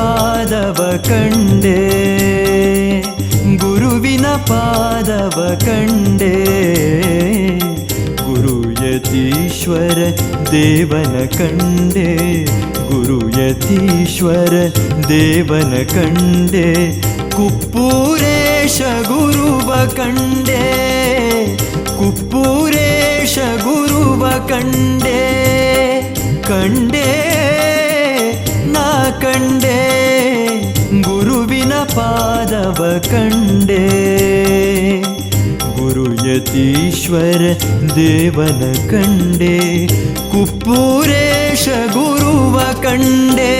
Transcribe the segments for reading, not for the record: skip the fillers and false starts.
ಪಾದವ ಕಂಡೆ, ಗುರುವಿನ ಪಾದವ ಕಂಡೆ, ಗುರು ಯತೀಶ್ವರ ದೇವನ ಕಂಡೆ, ಗುರು ಯತೀಶ್ವರ ದೇವನ ಕಂಡೆ, ಕುಪ್ಪೂರೇಶ ಗುರುವ ಕಂಡೆ, ಕುಪ್ಪೂರೇಶ ಗುರುವ ಕಂಡೆ, ಕಂಡೆ ನಾ ಕಂಡೆ, ಗುರುವಿನ ಪಾದವ ಕಂಡೆ, ಗುರು ಯತೀಶ್ವರ ದೇವನ ಕಂಡೆ, ಕುಪ್ಪೂರೇಶ ಗುರುವ ಕಂಡೆ.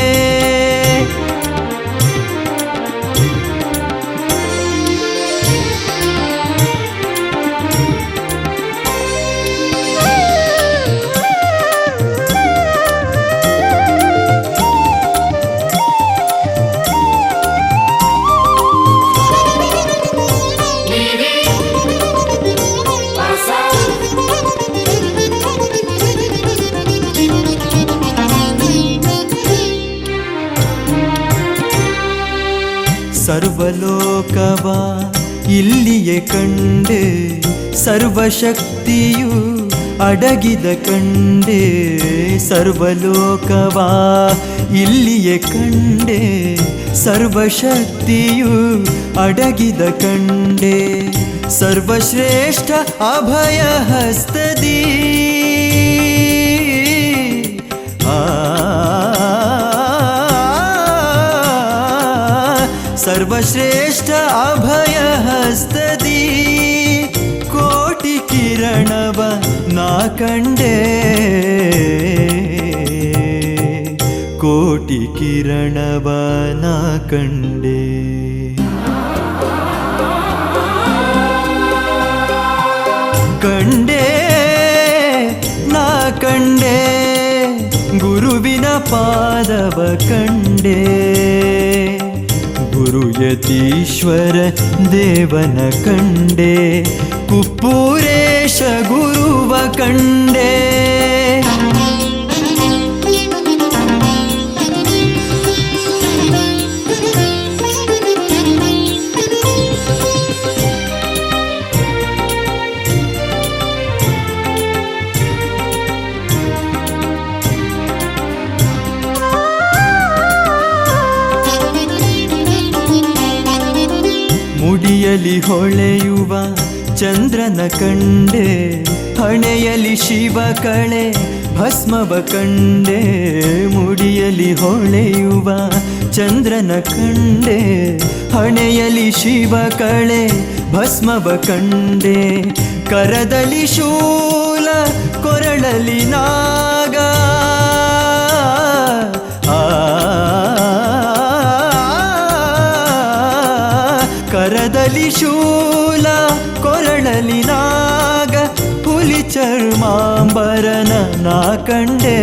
ಸರ್ವಲೋಕವ ಇಲ್ಲಿಯೇ ಕಂಡೆ, ಸರ್ವಶಕ್ತಿಯು ಅಡಗಿದ ಕಂಡೆ, ಸರ್ವಲೋಕವ ಇಲ್ಲಿಯೇ ಕಂಡೆ, ಸರ್ವಶಕ್ತಿಯು ಅಡಗಿದ ಕಂಡೆ, ಸರ್ವಶ್ರೇಷ್ಠ ಅಭಯ ಹಸ್ತದಿ ಸರ್ವಶ್ರೇಷ್ಠ ಅಭಯ ಹಸ್ತದಿ, ಕೋಟಿ ಕಿರಣವ ನಾ ಕಂಡೆ, ಕೋಟಿ ಕಿರಣವ ನಾ ಕಂಡೆ, ಕಂಡೆ ನಾ ಕಂಡೆ, ಗುರುವಿನ ಪಾದವ ಕಂಡೆ, ಗುರು ಯತೀಶ್ವರ ದೇವನ ಕಂಡೆ, ಕುಪ್ಪೂರೇಶ ಗುರುವ ಕಂಡೆ. ಮುಡಿಯಲಿ ಹೊಳೆಯುವ ಚಂದ್ರನ ಕಂಡೆ, ಹಣೆಯಲಿ ಶಿವ ಕಳೆ ಭಸ್ಮವ ಕಂಡೆ, ಮುಡಿಯಲಿ ಹೊಳೆಯುವ ಚಂದ್ರನ ಕಂಡೆ, ಹಣೆಯಲಿ ಶಿವ ಕಳೆ ಭಸ್ಮವ ಕಂಡೆ, ಕರದಲ್ಲಿ ಶೂಲ ಕೊರಳಲಿ ನಾಗ, ಕರದಲ್ಲಿ ಶೂಲ ಕೊರಳಲಿ ನಾಗ, ಹುಲಿ ಚರ್ಮಾಂಬರನ ನಾ ಕಂಡೆ,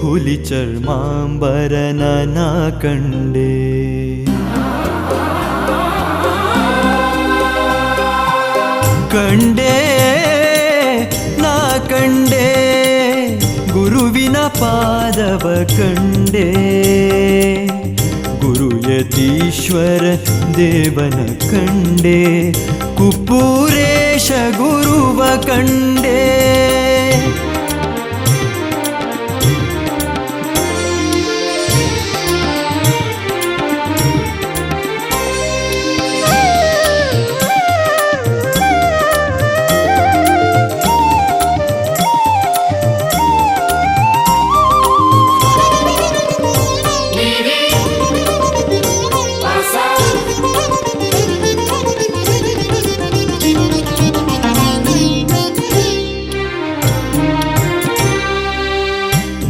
ಹುಲಿ ಚರ್ಮಾಂಬರನ ನಾ ಕಂಡೆ, ಕಂಡೆ ನಾ ಕಂಡೆ, ಗುರುವಿನ ಪಾದವ ಕಂಡೆ, ಗುರು ಯತೀಶ್ವರ ದೇವನ ಕಂಡೆ, ಕುಪ್ಪೂರೇಶ ಗುರುವ ಕಂಡೆ.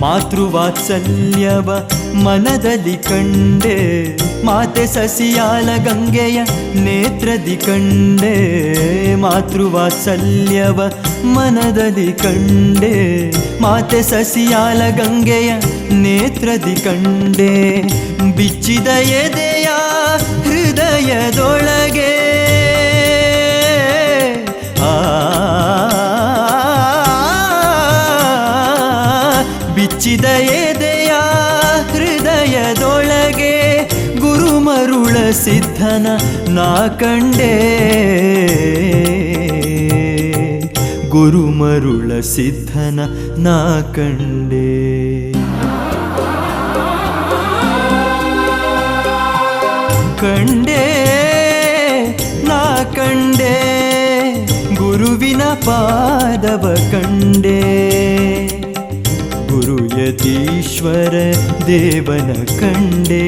ಮಾತೃವಾತ್ಸಲ್ಯವ ಮನದಲ್ಲಿ ಕಂಡೆ, ಮಾತೆ ಸಸಿಯಾಲ ಗಂಗೆಯ ನೇತ್ರದಿ ಕಂಡೆ, ಮಾತೃವಾತ್ಸಲ್ಯವ ಮನದಲ್ಲಿ ಕಂಡೆ, ಮಾತೆ ಸಸಿಯಾಲ ಗಂಗೆಯ ನೇತ್ರದಿ ಕಂಡೆ, ಬಿಚ್ಚಿದ ಎದೆಯ ಹೃದಯದೊಳಗೆ ಬಿಚ್ಚಿದ ಎದೆಯ ಸಿದ್ಧನ ನಾ ಕಂಡೆ ಗುರುಮರುಳ ಸಿದ್ಧನ ನಾ ಕಂಡೆ ಕಂಡೆ ನಾ ಕಂಡೆ ಗುರುವಿನ ಪಾದವ ಕಂಡೆ ಗುರುಯತೀಶ್ವರ ದೇವನ ಕಂಡೆ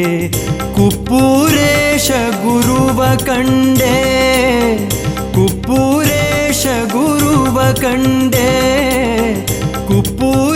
ಕುಪ್ಪೂರೇಶ ಗುರುವ ಕಂಡೆ ಕುಪ್ಪೂರೇಶ ಗುರುವ ಕಂಡೆ ಕುಪ್ಪೂರೇಶ